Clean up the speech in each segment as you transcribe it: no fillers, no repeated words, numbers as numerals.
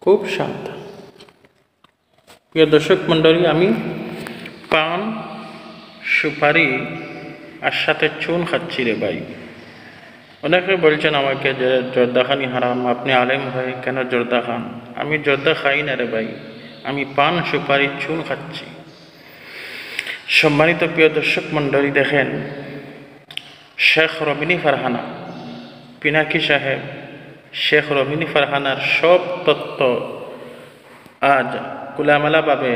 খুব শান্ত। প্রিয় দর্শক মণ্ডলী, আমি পান, সুপারি আর সাথে চুন খাচ্ছি রে ভাই। অনেকে বলছেন আমাকে যে জর্দা খানি হারাম, আপনি আলেম হয়ে কেন জর্দা খান? আমি জর্দা খাই না রে ভাই, আমি পান, সুপারি, চুন খাচ্ছি। সম্মানিত প্রিয় দর্শক মণ্ডলী, দেখেন, শেখ রবিনী ফারহানা, পিনাকি সাহেব শেখ রবিনী ফারহানার সব তত্ত্ব আজ খোলামেলাভাবে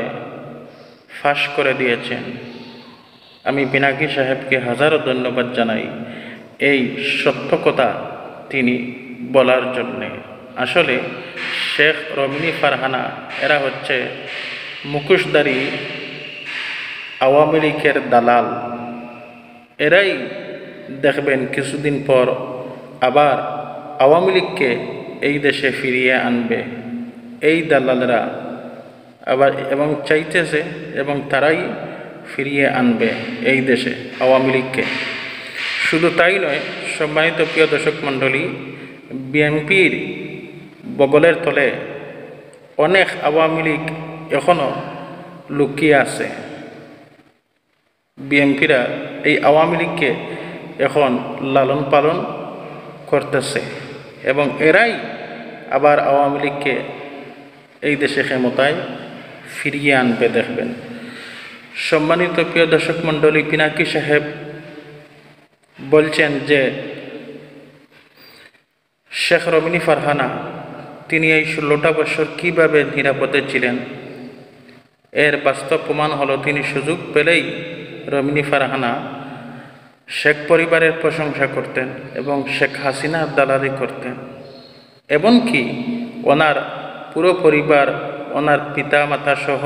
ফাঁস করে দিয়েছেন। আমি পিনাকি সাহেবকে হাজারো ধন্যবাদ জানাই এই সত্য কথা তিনি বলার জন্যে। আসলে শেখ রবিনী ফারহানা এরা হচ্ছে মুখোশধারী আওয়ামী লীগের দালাল। এরাই দেখবেন কিছুদিন পর আবার আওয়ামী লীগকে এই দেশে ফিরিয়ে আনবে। এই দালালরা আবার এবং চাইতেছে এবং তারাই ফিরিয়ে আনবে এই দেশে আওয়ামী লীগকে। শুধু তাই নয়, সম্মানিত প্রিয় দর্শক মণ্ডলী, বিএনপির বগলের তলে অনেক আওয়ামী লীগ এখনও লুকিয়ে আছে। বিএনপিরা এই আওয়ামী লীগকে এখন লালন পালন করতেছে এবং এরাই আবার আওয়ামী লীগকে এই দেশে ক্ষমতায় ফিরিয়ে আনবে, দেখবেন। সম্মানিত প্রিয় দর্শক মণ্ডলী, পিনাকি সাহেব বলছেন যে শেখ রবিনী ফারহানা তিনি এই 16টা বছর কীভাবে নিরাপদে ছিলেন, এর বাস্তব প্রমাণ হলো তিনি সুযোগ পেলেই রবিনী ফারহানা শেখ পরিবারের প্রশংসা করতেন এবং শেখ হাসিনার দালালি করতেন। এমনকি ওনার পুরো পরিবার, ওনার পিতা মাতা সহ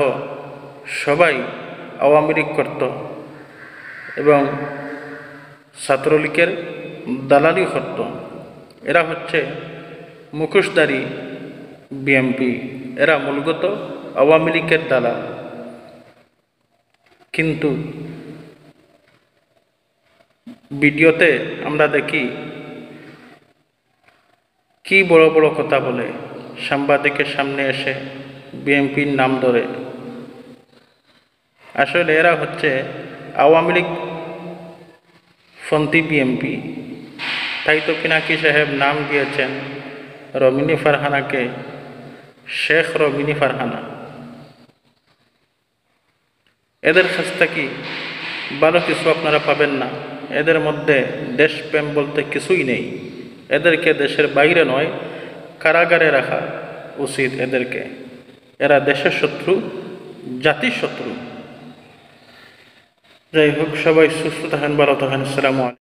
সবাই আওয়ামী লীগ করত এবং ছাত্রলীগের দালালি করত। এরা হচ্ছে মুখোশধারী বিএনপি, এরা মূলগত আওয়ামী লীগের দালাল। কিন্তু ভিডিওতে আমরা দেখি কি বড় বড় কথা বলে, সাংবাদিকের সামনে এসে বিএনপির নাম ধরে। আসলে এরা হচ্ছে আওয়ামী লীগ ফন্তি বিএনপি। তাই তো পিনাকি সাহেব নাম দিয়েছেন রবিনী ফারহানাকে শেখ রবিনী ফারহানা। এদের কাছ থেকে ভালো কিছু আপনারা পাবেন না। এদের মধ্যে দেশপ্রেম বলতে কিছুই নেই। এদেরকে দেশের বাইরে নয়, কারাগারে রাখা উচিত এদেরকে। এরা দেশের শত্রু, জাতির শত্রু। যাই হোক, সবাই সুস্থ থাকেন, ভালো থাকেন। আসসালামু আলাইকুম।